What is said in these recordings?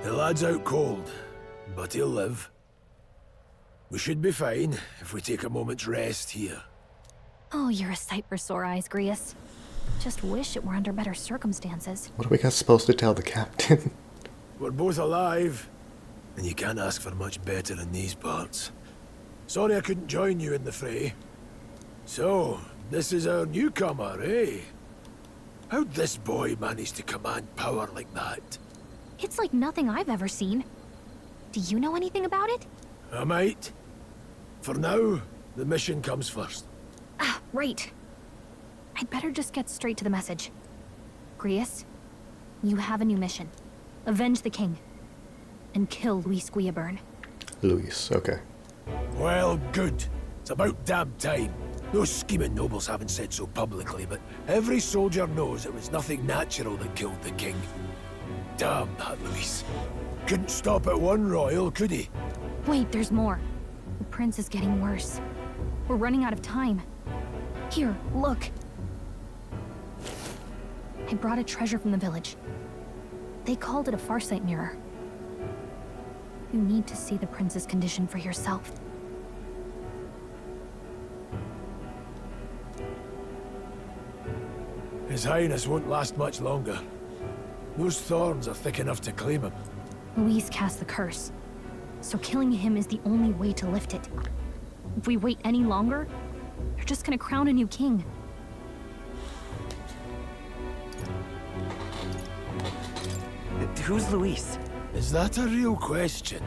The lad's out cold, but he'll live. We should be fine if we take a moment's rest here. Oh, you're a sight for sore eyes, Grius. Just wish it were under better circumstances. What are we guys supposed to tell the captain? We're both alive, and you can't ask for much better in these parts. Sorry I couldn't join you in the fray. So, this is our newcomer, eh? How'd this boy manage to command power like that? It's like nothing I've ever seen. Do you know anything about it? I might. For now, the mission comes first. Ah, right. I'd better just get straight to the message. Grius, you have a new mission. Avenge the king. And kill Luis Guillaburn. Luis, okay. Well, good. It's about damn time. Those scheming nobles haven't said so publicly, but every soldier knows it was nothing natural that killed the king. Damn that Luis. Couldn't stop at one royal, could he? Wait, there's more. The prince is getting worse. We're running out of time. Here, look. I brought a treasure from the village. They called it a farsight mirror. You need to see the prince's condition for yourself. His Highness won't last much longer. Those thorns are thick enough to claim him. Luis cast the curse, so killing him is the only way to lift it. If we wait any longer, they're just gonna crown a new king. Who's Luis? Is that a real question?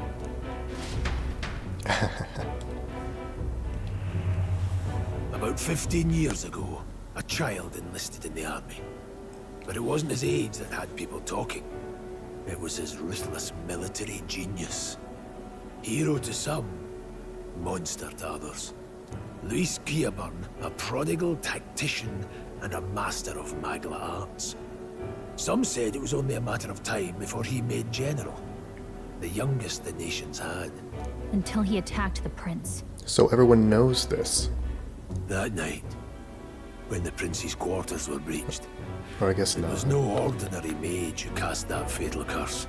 About 15 years ago, a child enlisted in the army. But it wasn't his age that had people talking. It was his ruthless military genius. Hero to some, monster to others. Luis Guillaburn, a prodigal tactician and a master of Magla arts. Some said it was only a matter of time before he made general. The youngest the nations had. Until he attacked the prince. So everyone knows this. That night, when the prince's quarters were breached, Or I guess it not. was no ordinary mage who cast that fatal curse.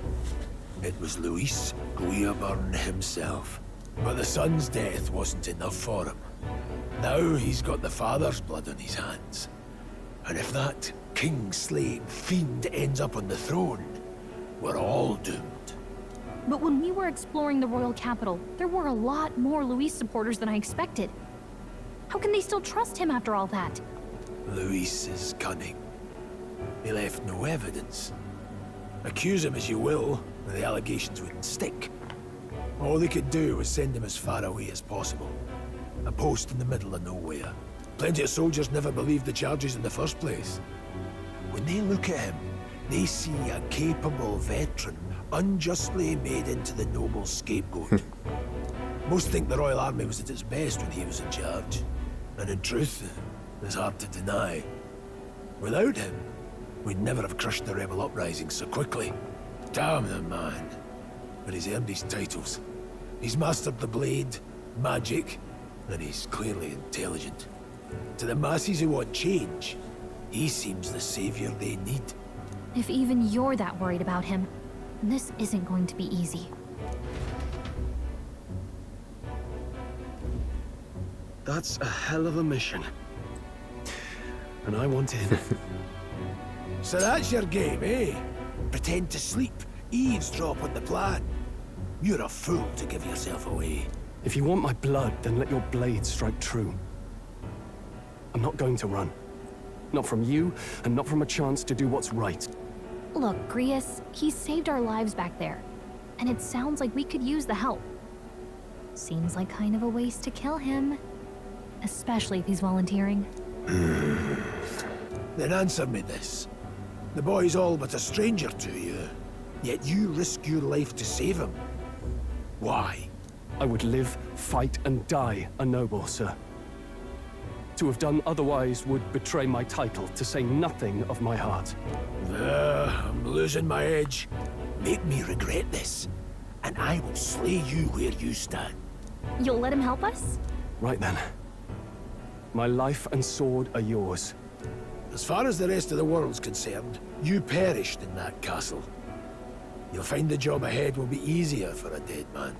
It was Luis Guillaburn himself. But the son's death wasn't enough for him. Now he's got the father's blood on his hands. And if that king-slaying fiend ends up on the throne, we're all doomed. But when we were exploring the royal capital, there were a lot more Luis supporters than I expected. How can they still trust him after all that? Luis is cunning. He left no evidence. Accuse him as you will, the allegations wouldn't stick. All they could do was send him as far away as possible. A post in the middle of nowhere. Plenty of soldiers never believed the charges in the first place. When they look at him, they see a capable veteran unjustly made into the noble scapegoat. Most think the Royal Army was at its best when he was in charge. And in truth, it's hard to deny. Without him, we'd never have crushed the rebel uprising so quickly. Damn the man. But he's earned his titles. He's mastered the blade, magic, and he's clearly intelligent. To the masses who want change, he seems the savior they need. If even you're that worried about him, this isn't going to be easy. That's a hell of a mission. And I want in. So that's your game, eh? Pretend to sleep, eavesdrop on the plan. You're a fool to give yourself away. If you want my blood, then let your blade strike true. I'm not going to run. Not from you, and not from a chance to do what's right. Look, Grius, he saved our lives back there. And it sounds like we could use the help. Seems like kind of a waste to kill him. Especially if he's volunteering. Then answer me this. The boy's all but a stranger to you, yet you risk your life to save him. Why? I would live, fight, and die a noble, sir. To have done otherwise would betray my title, to say nothing of my heart. I'm losing my edge. Make me regret this, and I will slay you where you stand. You'll let him help us? Right then. My life and sword are yours. As far as the rest of the world's concerned, you perished in that castle. You'll find the job ahead will be easier for a dead man.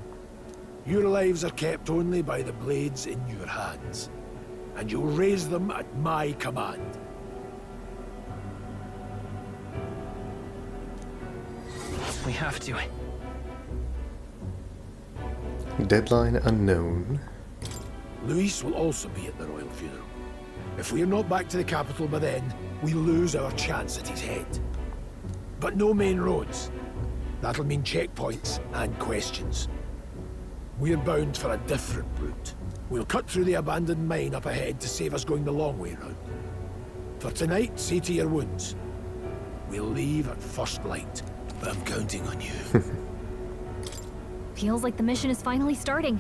Your lives are kept only by the blades in your hands, and you'll raise them at my command. We have to. Deadline unknown. Luis will also be at the royal funeral. If we're not back to the capital by then, we lose our chance at his head. But no main roads. That'll mean checkpoints and questions. We're bound for a different route. We'll cut through the abandoned mine up ahead to save us going the long way round. For tonight, see to your wounds. We'll leave at first light. I'm counting on you. Feels like the mission is finally starting.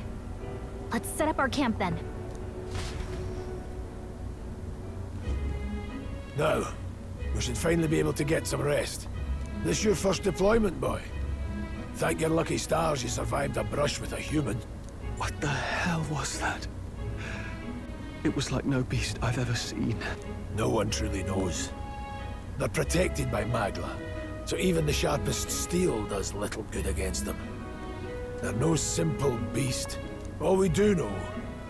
Let's set up our camp then. Now, we should finally be able to get some rest. This your first deployment, boy? Thank your lucky stars you survived a brush with a human. What the hell was that? It was like no beast I've ever seen. No one truly knows. They're protected by Magla, so even the sharpest steel does little good against them. They're no simple beast. All we do know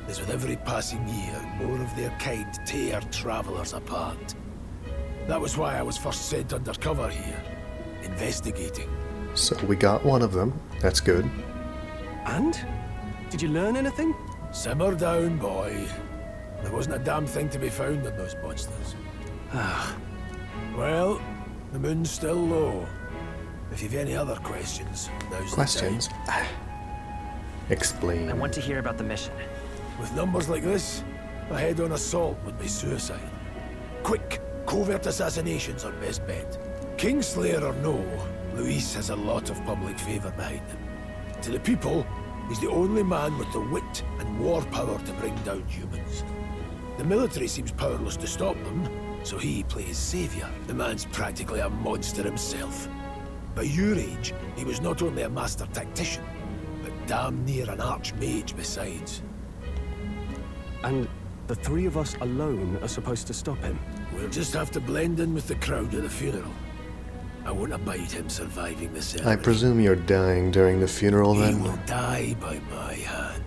is with every passing year, more of their kind tear travelers apart. That was why I was first sent undercover here, investigating. So we got one of them. That's good. And? Did you learn anything? Simmer down, boy. There wasn't a damn thing to be found in those monsters. Ah, Well, the moon's still low. If you've any other questions, now's Questions? Explain. I want to hear about the mission. the time. With numbers like this, a head-on assault would be suicide. Quick, covert assassinations are best bet. Kingslayer or no, Luis has a lot of public favor behind him. To the people, he's the only man with the wit and war power to bring down humans. The military seems powerless to stop them, so he plays savior. The man's practically a monster himself. By your age, he was not only a master tactician, but damn near an archmage besides. and the three of us alone are supposed to stop him. We'll just have to blend in with the crowd at the funeral. I won't abide him surviving the ceremony. I presume you're dying during the funeral He then? will die by my hand.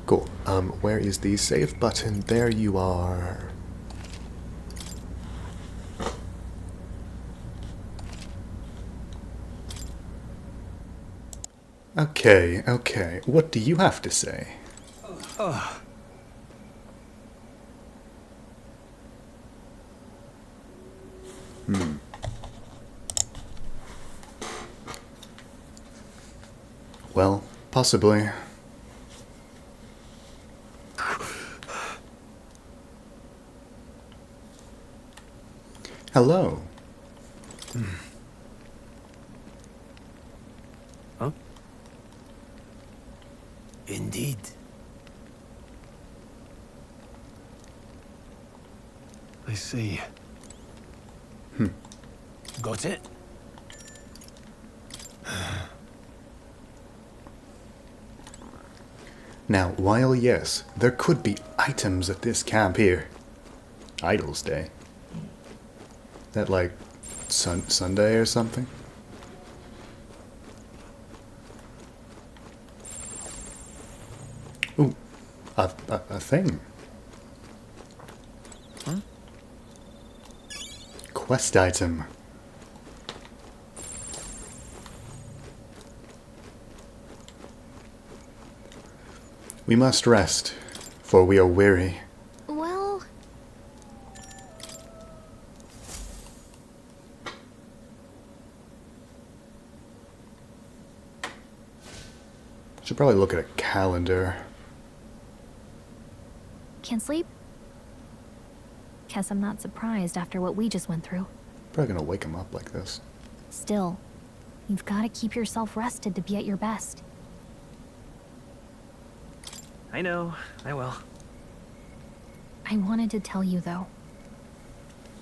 Cool. Where is the save button? There you are. Okay, okay. What do you have to say? Well, possibly. Hello. Huh? Indeed. I see. Got it? Now, while yes, there could be items at this camp here. Idol's Day. That like Sunday or something? Ooh, a thing. Huh? Quest item. We must rest, for we are weary. Well, Should probably look at a calendar. can't sleep? Guess I'm not surprised after what we just went through. Probably gonna wake him up like this. Still, you've got to keep yourself rested to be at your best. I know, I will. I wanted to tell you, though.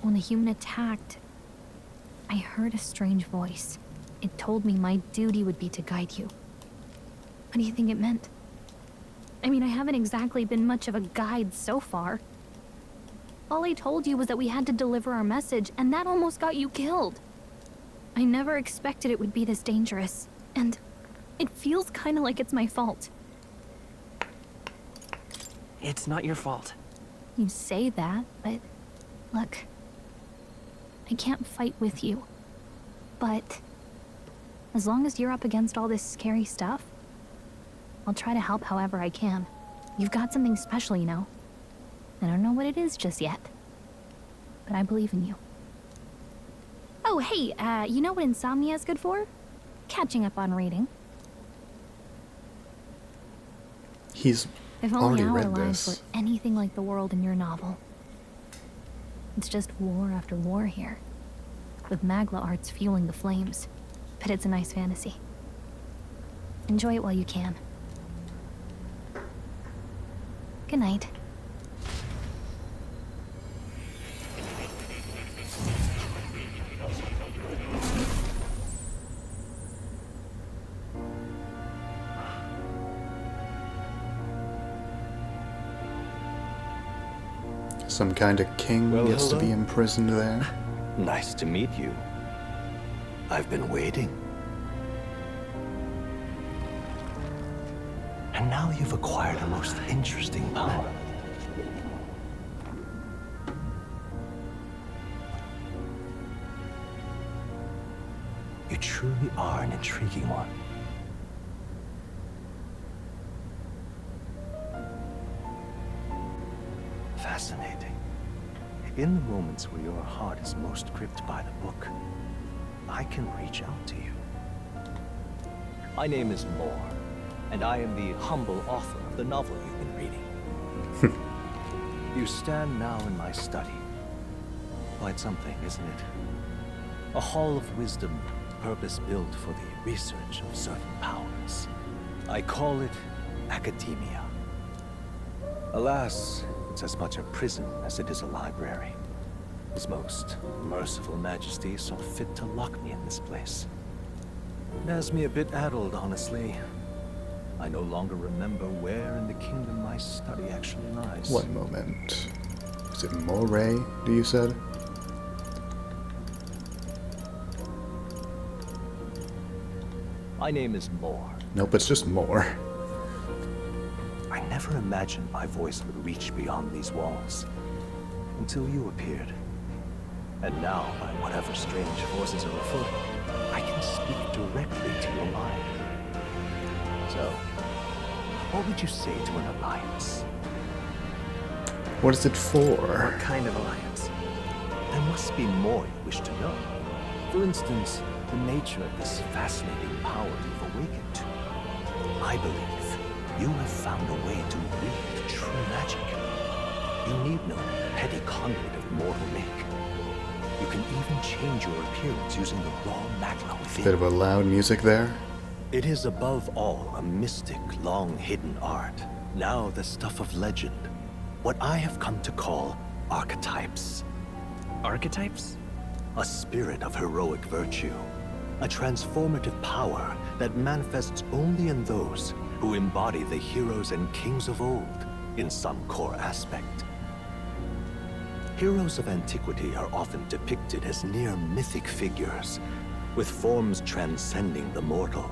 When the human attacked, I heard a strange voice. It told me my duty would be to guide you. What do you think it meant? I mean, I haven't exactly been much of a guide so far. All I told you was that we had to deliver our message, and that almost got you killed. I never expected it would be this dangerous, and it feels kind of like it's my fault. It's not your fault. You say that, but look, I can't fight with you. But as long as you're up against all this scary stuff, I'll try to help however I can. You've got something special, you know. I don't know what it is just yet, but I believe in you. Oh, hey, you know what insomnia is good for? Catching up on reading. He's If already only our read lives this. were anything like the world in your novel. It's just war after war here, with Magla arts fueling the flames. But it's a nice fantasy. Enjoy it while you can. Good night. Some kind of king Well, gets to be hello. imprisoned there. Nice to meet you. I've been waiting. And now you've acquired a most interesting power. You truly are an intriguing one. Fascinating. In the moments where your heart is most gripped by the book, I can reach out to you. My name is Moore, and I am the humble author of the novel you've been reading. You stand now in my study. Quite something, isn't it? A hall of wisdom, purpose-built for the research of certain powers. I call it academia. Alas, it's as much a prison as it is a library. His most merciful majesty saw fit to lock me in this place. It has me a bit addled, honestly. I no longer remember where in the kingdom my study actually lies. One moment. Is it Moray, do you said? My name is Moore. Nope, it's just more. I never imagined my voice would reach beyond these walls. Until you appeared. And now, by whatever strange forces are afoot, I can speak directly to your mind. So, what would you say to an alliance? What is it for? What kind of alliance? There must be more you wish to know. For instance, the nature of this fascinating power you've awakened to. I believe you have found a way to wield true magic. You need no petty conduit of mortal make. You can even change your appearance using the raw magma within. Bit of a loud music there. It is above all a mystic, long-hidden art. Now the stuff of legend. What I have come to call archetypes. Archetypes? A spirit of heroic virtue. A transformative power that manifests only in those who embody the heroes and kings of old in some core aspect. Heroes of antiquity are often depicted as near mythic figures, with forms transcending the mortal.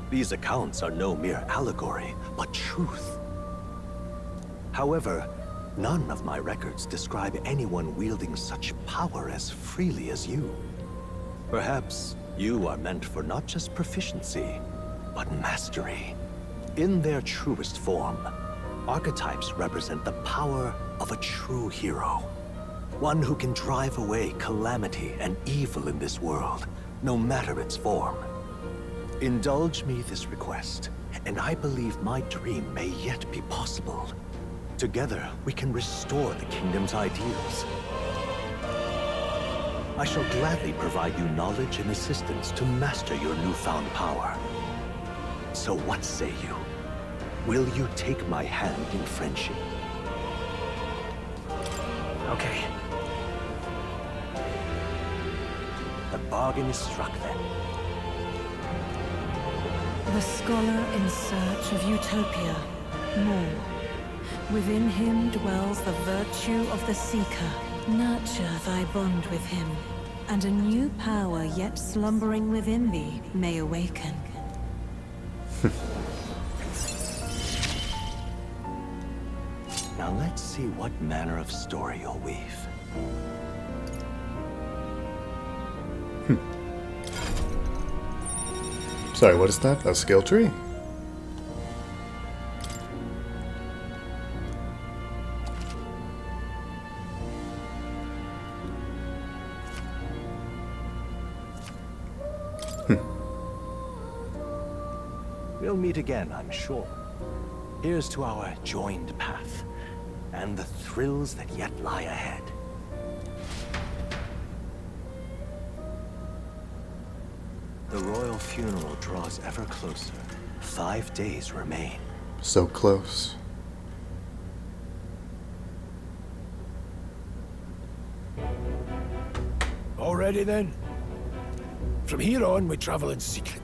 These accounts are no mere allegory, but truth. However, none of my records describe anyone wielding such power as freely as you. Perhaps you are meant for not just proficiency, but mastery. In their truest form, archetypes represent the power of a true hero. One who can drive away calamity and evil in this world, no matter its form. Indulge me this request, and I believe my dream may yet be possible. Together, we can restore the kingdom's ideals. I shall gladly provide you knowledge and assistance to master your newfound power. So what say you? Will you take my hand in friendship? Okay. The bargain is struck then. The scholar in search of utopia. More. Within him dwells the virtue of the Seeker. Nurture thy bond with him, and a new power yet slumbering within thee may awaken. Now let's see what manner of story you'll weave. Sorry, what is that? A skill tree? We'll meet again, I'm sure. Here's to our joined path, and the thrills that yet lie ahead. The royal funeral draws ever closer. 5 days remain. So close. Already then? From here on, we travel in secret.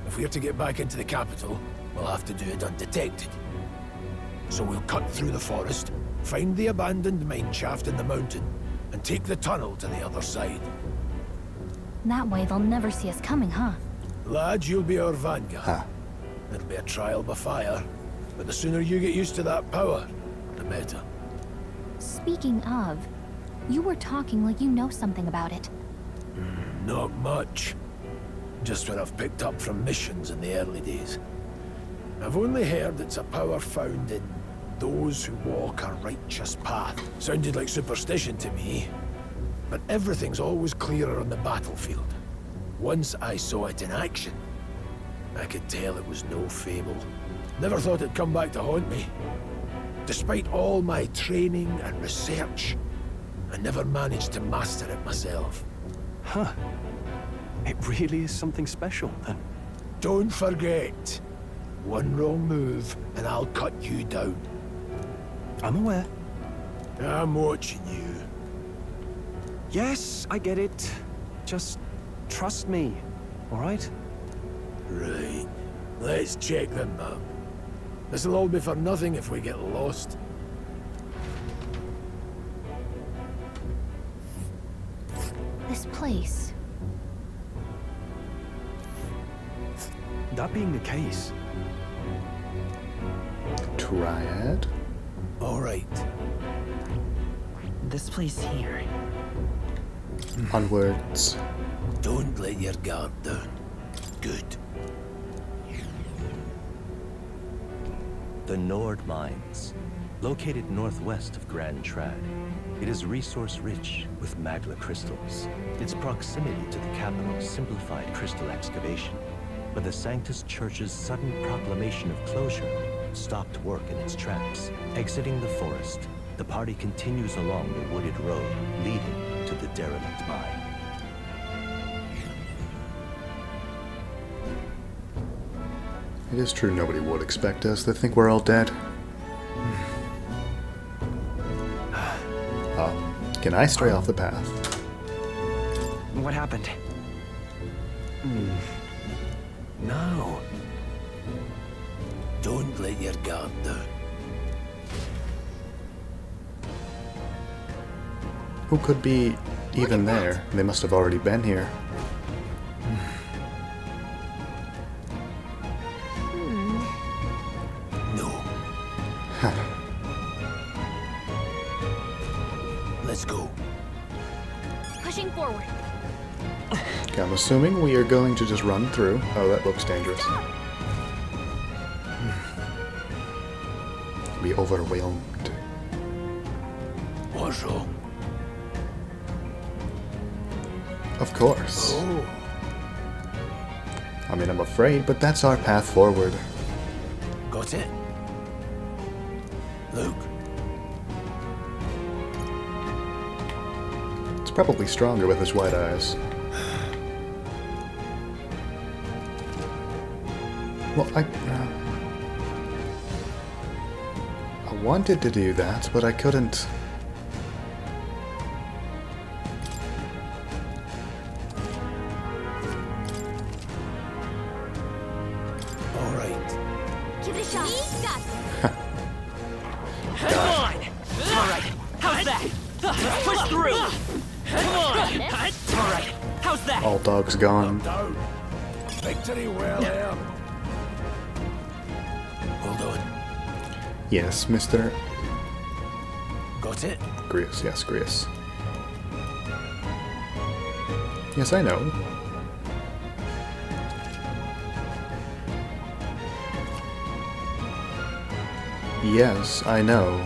If we're to get back into the capital, we'll have to do it undetected. So we'll cut through the forest, find the abandoned mine shaft in the mountain, and take the tunnel to the other side. That way they'll never see us coming, huh? Lad, you'll be our vanguard. Huh. It'll be a trial by fire, but the sooner you get used to that power, the better. Speaking of, you were talking like you know something about it. Not much. Just what I've picked up from missions in the early days. I've only heard it's a power found in those who walk a righteous path. Sounded like superstition to me, but everything's always clearer on the battlefield. Once I saw it in action, I could tell it was no fable. Never thought it'd come back to haunt me. Despite all my training and research, I never managed to master it myself. Huh. It really is something special, then. Don't forget, one wrong move and I'll cut you down. I'm aware. I'm watching you. Yes, I get it. Just trust me, all right? Right. Let's check the map. This'll all be for nothing if we get lost. This place. That being the case, Triad? All right. This place here. Onwards. Don't let your guard down. Good. The Nord Mines, located northwest of Grand Trad. It is resource-rich with magma crystals. Its proximity to the capital simplified crystal excavation, but the Sanctus Church's sudden proclamation of closure stopped work in its tracks. Exiting the forest, the party continues along the wooded road leading to the derelict mine. It is true nobody would expect us. They think we're all dead. Oh, can I stray off the path? What happened? Now, don't let your guard down. Who could be even there? They must have already been here. No. Let's go. Pushing forward. Okay, I'm assuming we are going to just run through. Oh, that looks dangerous. Be overwhelmed. What's wrong? Of course. Oh, I mean, I'm afraid, but that's our path forward. got it? Look. It's probably stronger with his white eyes. Well, I wanted to do that, but I couldn't. All right. Give it a shot. How's that? Let's push through! Come on! Alright, how's that? All dogs gone. Down. Victory well earned. Well done. Yes, Mr. Got it? Grius. Yes, Grius. Yes, I know. Yes, I know.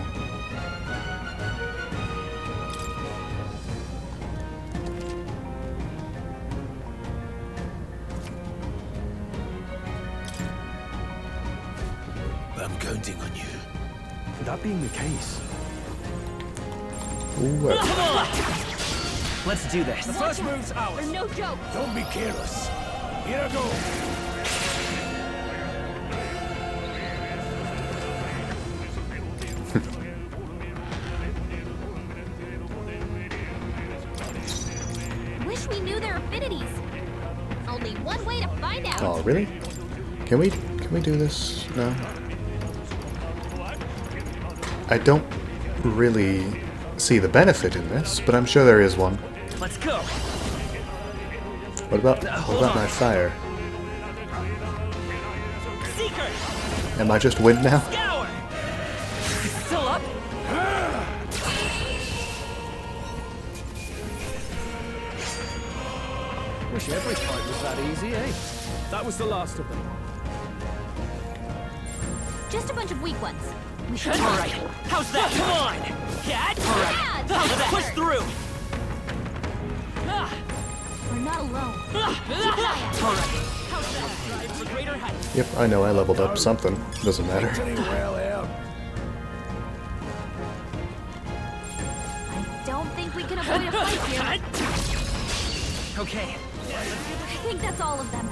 I'm counting on you. That being the case, Ooh, Let's do this. First move's ours. No joke. Don't be careless. Here I go. Wish we knew their affinities. Only one way to find out. oh, really? Can we do this? No. I don't really see the benefit in this, but I'm sure there is one. Let's go. What about my fire? Seeker! Am I just wind now? Scour! Still up? wish every fight was that easy, eh? That was the last of them. Just a bunch of weak ones. We should Alright, how's that? Come on! Cat? Alright, let's push through! We're not alone. Alright, how's that? Strive for greater heights. Yep, I know I leveled up something. Doesn't matter. Victory well earned. I don't think we can avoid a fight here. Okay. I think that's all of them.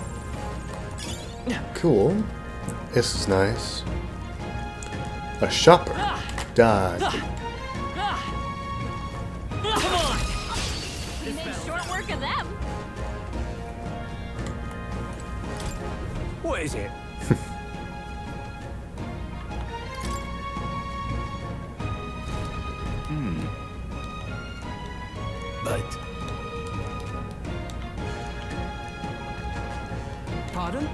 Cool. This is nice. A shopper. Died. Come on! We made short work of them. What is it? But Pardon?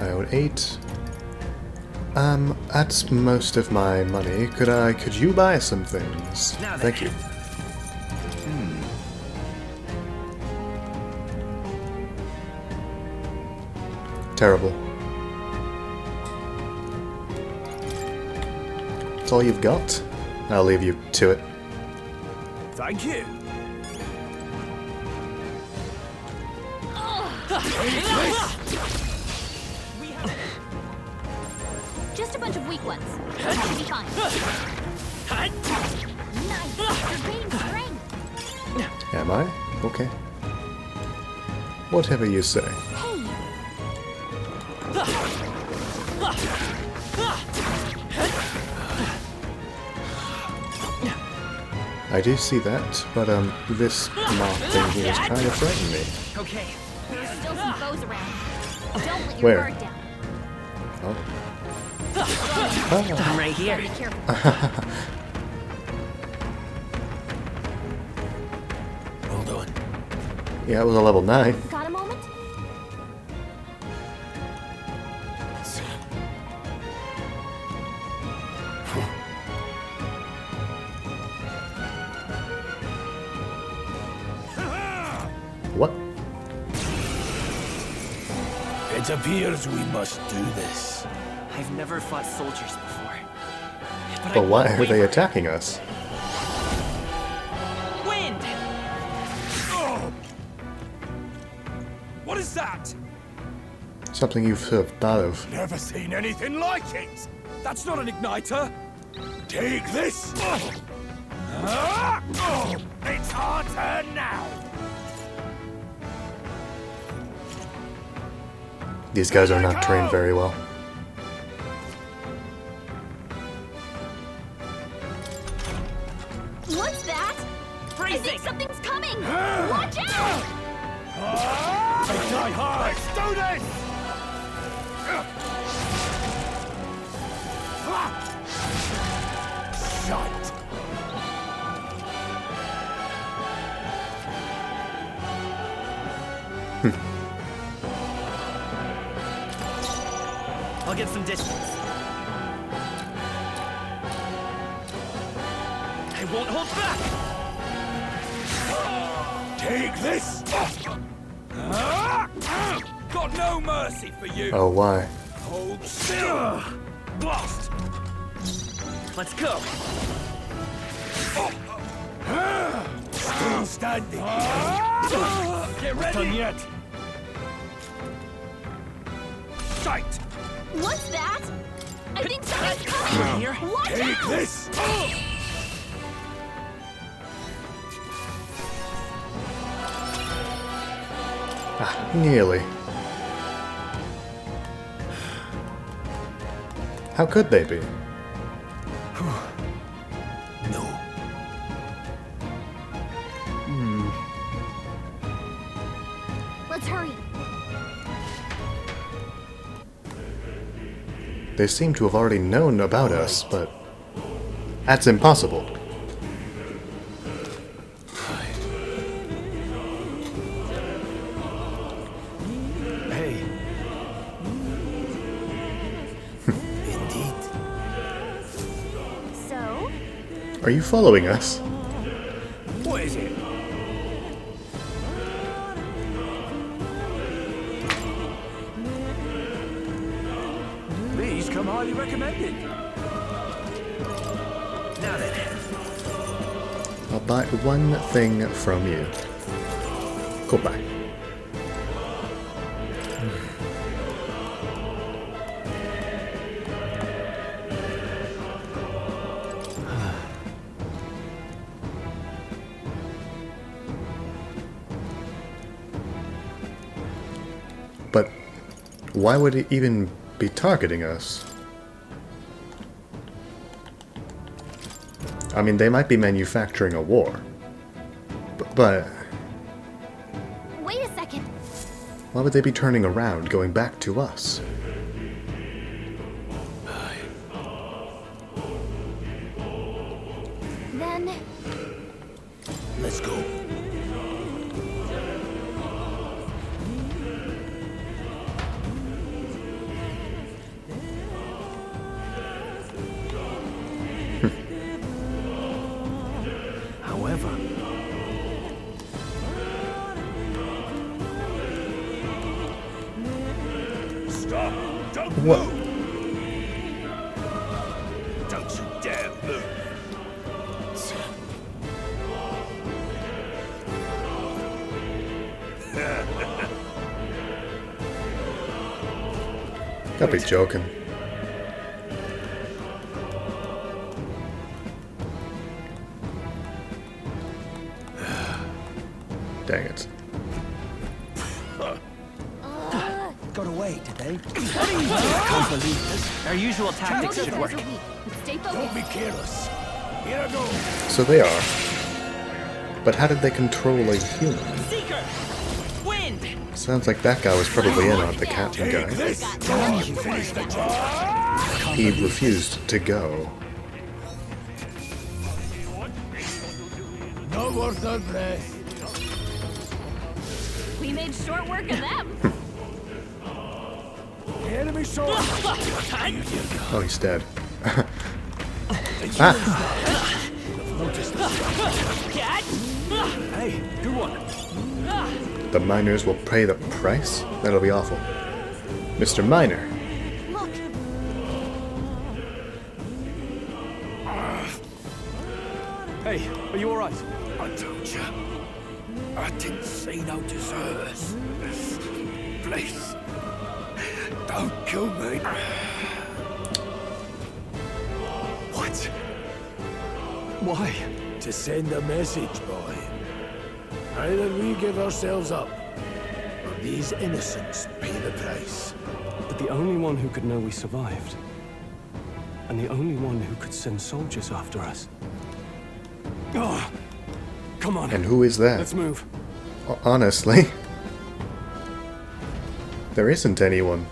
I owed 8. That's most of my money. Could you buy some things? Now Thank you. Terrible. That's all you've got? I'll leave you to it. Thank you. Just a bunch of weak ones. Should be fine. Nice. You're gaining strength. Am I? Okay. Whatever you say. Hey, I do see that, but this moth thing here is kind of frightening me. Okay. there's still some foes around. Don't let your Where? guard down. Oh. I'm right here. Be careful. well done. Yeah, it was a level 9. Got a moment? What? It appears we must do this. I've never fought soldiers before. I But why won't are they waver. attacking us? Wind! What is that? Something you've sort of thought of. Never seen anything like it. That's not an igniter. Take this. It's our turn now. These guys are not trained very well. What's that? I Freezing! think something's coming. Watch out! Die hard! Let's do this! Shite! I'll get some distance. I won't hold back! Take this! Got no mercy for you! Oh, why? Hold still! Blast! Let's go! Still standing. Get ready! Done yet? Shite! What's that? I think something's coming! Here? Watch Take out! this! Ah, nearly. How could they be? No. Let's hurry. They seem to have already known about us, but that's impossible. Hey. Indeed. So? Are you following us? What is it? These come highly recommended. Now then. I'll buy one thing from you. Goodbye. But why would it even be targeting us? I mean, they might be manufacturing a war. But Wait a second. why would they be turning around, going back to us? Then Let's go. However, Stop! Don't What? move! Don't you dare move! Gotta be joking. Dang it. got away, did they? Can't believe this. Our usual tactics should work. Stay Don't focused. be careless. Here I go. So they are. But how did they control a human? Seeker! Wind! Sounds like that guy was probably in on the captain Take guy. this! Finish the job! He refused to go. Not worth our breath. We made short work of them. The enemy saw us. Oh, he's dead. Noticed us. Hey, good one. The miners will pay the price? That'll be awful. Mr. Miner. Look, Hey, are you alright? I told you. I didn't see no deserters. Please. Don't kill me. What? Why? To send a message, boy. Either we give ourselves up, or these innocents pay the price. But the only one who could know we survived. And the only one who could send soldiers after us. Oh, come on. And who is that? Let's move. Honestly. There isn't anyone.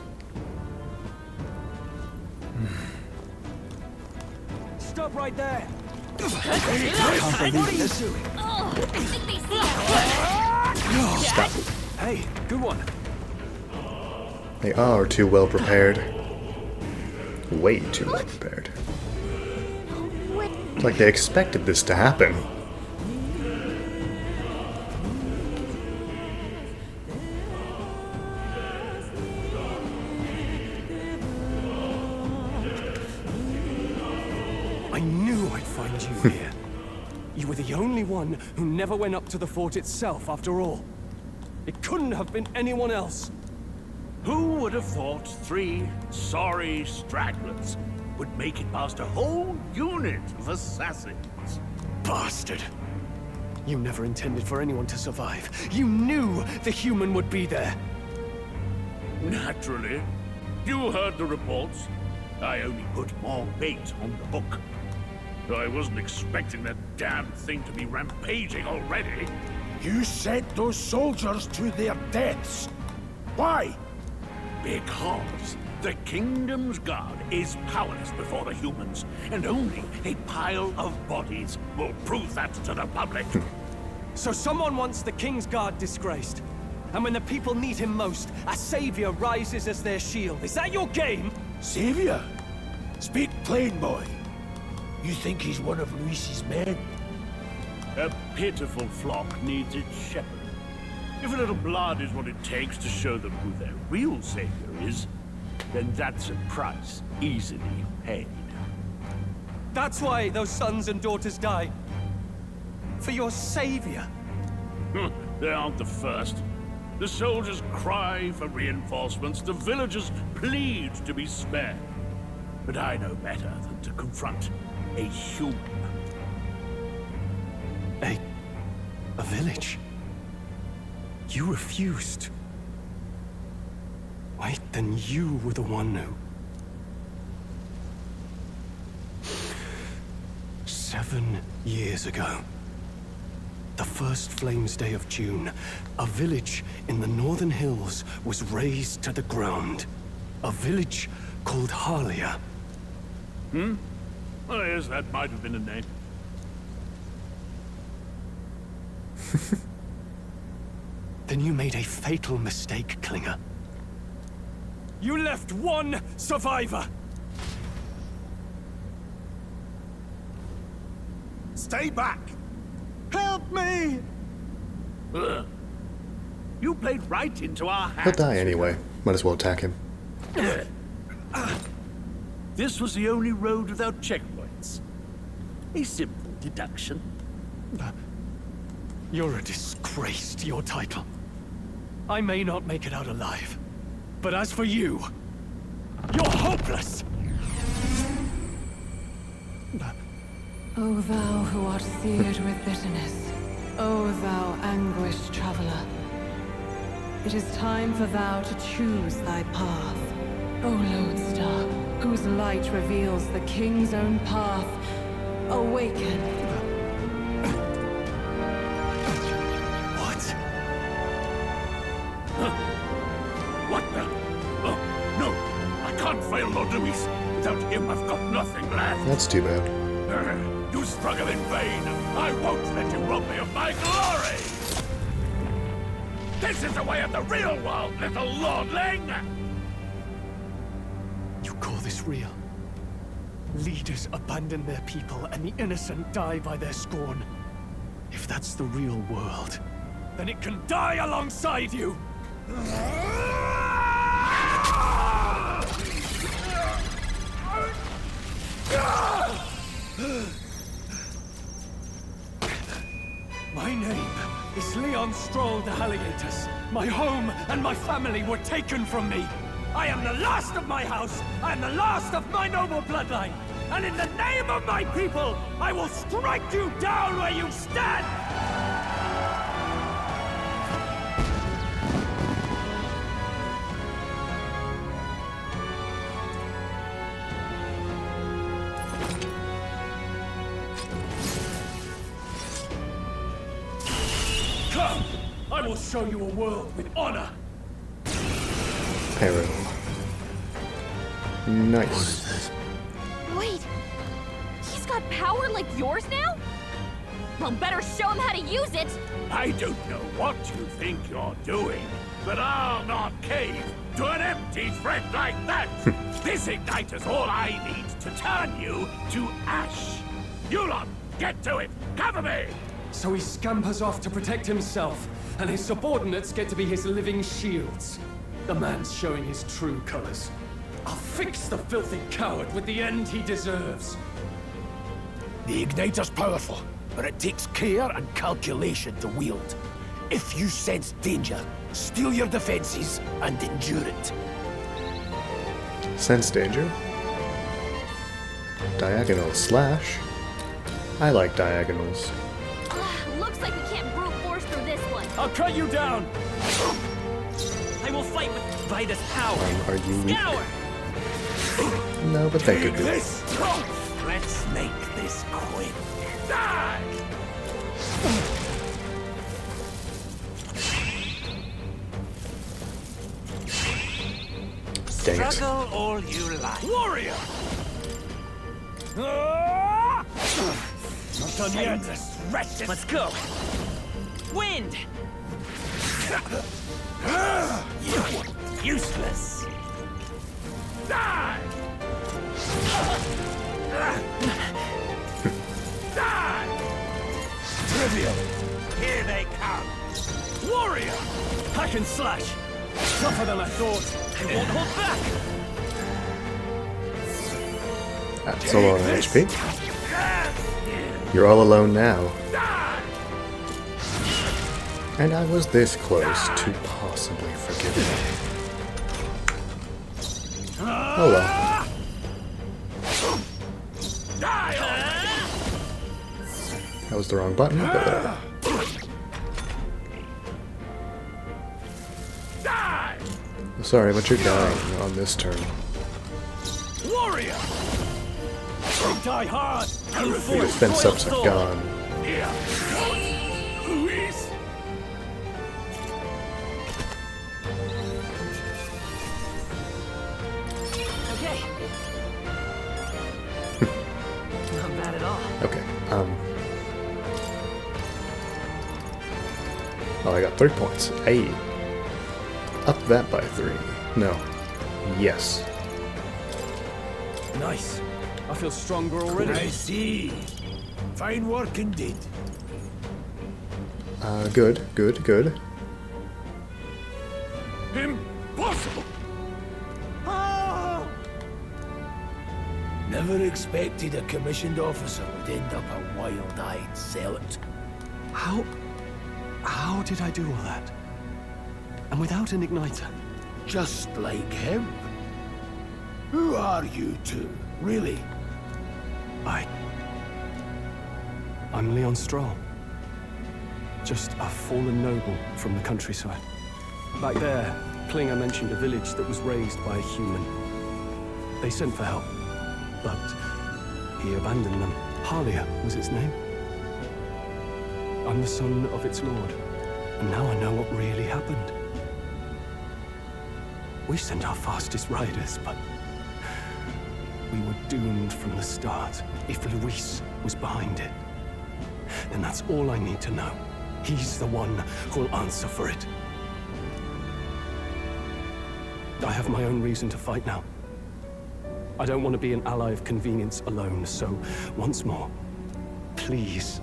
Stop right there! Can't believe this. Stop. Hey, good one. They are too well prepared. Way too well prepared. It's like they expected this to happen. I knew I'd find you here. You were the only one who never went up to the fort itself, after all. It couldn't have been anyone else. Who would have thought 3 sorry stragglers would make it past a whole unit of assassins? Bastard! You never intended for anyone to survive. You knew the human would be there. Naturally. You heard the reports. I only put more bait on the hook. I wasn't expecting that damn thing to be rampaging already. You sent those soldiers to their deaths. Why? Because the Kingdom's Guard is powerless before the humans, and only a pile of bodies will prove that to the public. So someone wants the King's Guard disgraced. And when the people need him most, a savior rises as their shield. Is that your game? Savior? Speak plain, boy. You think he's one of Luis's men? A pitiful flock needs its shepherd. If a little blood is what it takes to show them who their real savior is, then that's a price easily paid. That's why those sons and daughters die. For your savior. They aren't the first. The soldiers cry for reinforcements, the villagers plead to be spared. But I know better than to confront a human. A village? You refused. Wait, then you were the one who... 7 years ago, the first Flames Day of June, a village in the northern hills was razed to the ground. A village called Harlia. Oh, yes, that might have been a name. Then you made a fatal mistake, Klinger. You left one survivor! Stay back! Help me! Ugh. You played right into our hands. He'll die anyway. Might as well attack him. This was the only road without checkpoints. A simple deduction. You're a disgrace to your title. I may not make it out alive, but as for you, you're hopeless! O thou who art seared with bitterness, O thou anguished traveler, it is time for thou to choose thy path. O lodestar, whose light reveals the king's own path, awaken. What the? Oh, no! I can't fail Lord Luis. Without him, I've got nothing left. That's too bad. You struggle in vain. I won't let you rob me of my glory! This is the way of the real world, little lordling! You call this real? Leaders abandon their people and the innocent die by their scorn. If that's the real world, then it can die alongside you! My name is Leon Stroll de Halliatus. My home and my family were taken from me. I am the last of my house. I am the last of my noble bloodline. And in the name of my people, I will strike you down where you stand! Come! I will show you a world with honor! peril. Nice. Wait, he's got power like yours now? Well, better show him how to use it. I don't know what you think you're doing, but I'll not cave to an empty threat like that. This igniter's all I need to turn you to ash. You lot, get to it. Cover me. So he scampers off to protect himself, and his subordinates get to be his living shields. The man's showing his true colors. I'll fix the filthy coward with the end he deserves. The igniter's powerful, but it takes care and calculation to wield. If you sense danger, steel your defenses and endure it. Sense danger. Diagonal slash. I like diagonals. Looks like we can't brute force through this one. I'll cut you down! I will fight with Vitus power. Are you weak? Scour! No, but they could be. This! Let's make this quick. Die! Dang it. Struggle all you like. Warrior! Not done yet. Wretches. Let's go. Wind! Useless! Die! Die! Trivial. Here they come! Warrior! Hack and slash! Tougher than I thought. I won't hold back. That's a lot of HP. You're all alone now. And I was this close to possibly forgiving you. Oh well. That was the wrong button, but whatever. Sorry, but you're dying on this turn. Warrior! Die hard! Your defense ups are gone. Here! Luis! Okay. Not bad at all. Okay, oh, I got 3 points. Hey. Up that by 3. No. Yes. Nice. I feel stronger already. I see. Fine work indeed. Good, good, good. Impossible! Never expected a commissioned officer would end up a wild-eyed zealot. How did I do all that? And without an igniter? Just like him. Who are you two, really? I'm Leon Stroll. Just a fallen noble from the countryside. Back there, Klinger mentioned a village that was raised by a human. They sent for help, but he abandoned them. Halia was its name. I'm the son of its lord, and now I know what really happened. We sent our fastest riders, but we were doomed from the start. If Luis was behind it, then that's all I need to know. He's the one who'll answer for it. I have my own reason to fight now. I don't want to be an ally of convenience alone, so once more, please,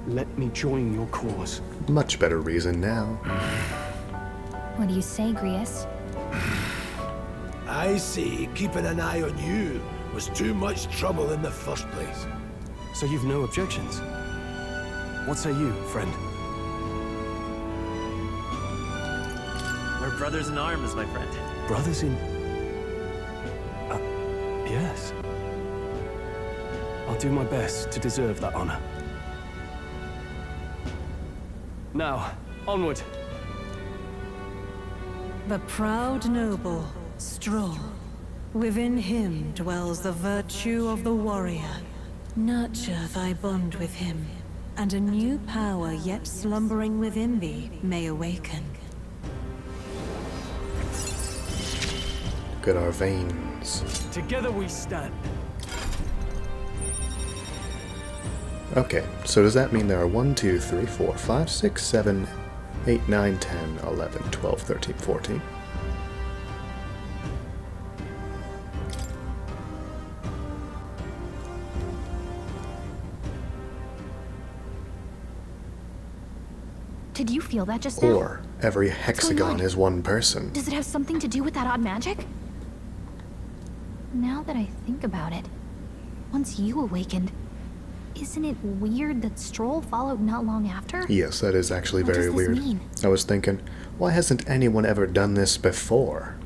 let me join your cause. Much better reason now. What do you say, Grius? I say keeping an eye on you was too much trouble in the first place. So you've no objections? What say you, friend? We're brothers in arms, my friend. Brothers in... yes. I'll do my best to deserve that honor. Now, onward. The proud noble, Stroll. Within him dwells the virtue of the warrior. Nurture thy bond with him, and a new power yet slumbering within thee may awaken. Look at our veins. Together we stand. Okay, so does that mean there are 1, 2, 3, 4, 5, 6, 7, 8, 9, 10, 11, 12, 13, 14? Did you feel that just now? Or every hexagon on? is one person. Does it have something to do with that odd magic? Now that I think about it, once you awakened, isn't it weird that Stroll followed not long after? Yes, that is actually What very does this weird. mean? I was thinking, why hasn't anyone ever done this before?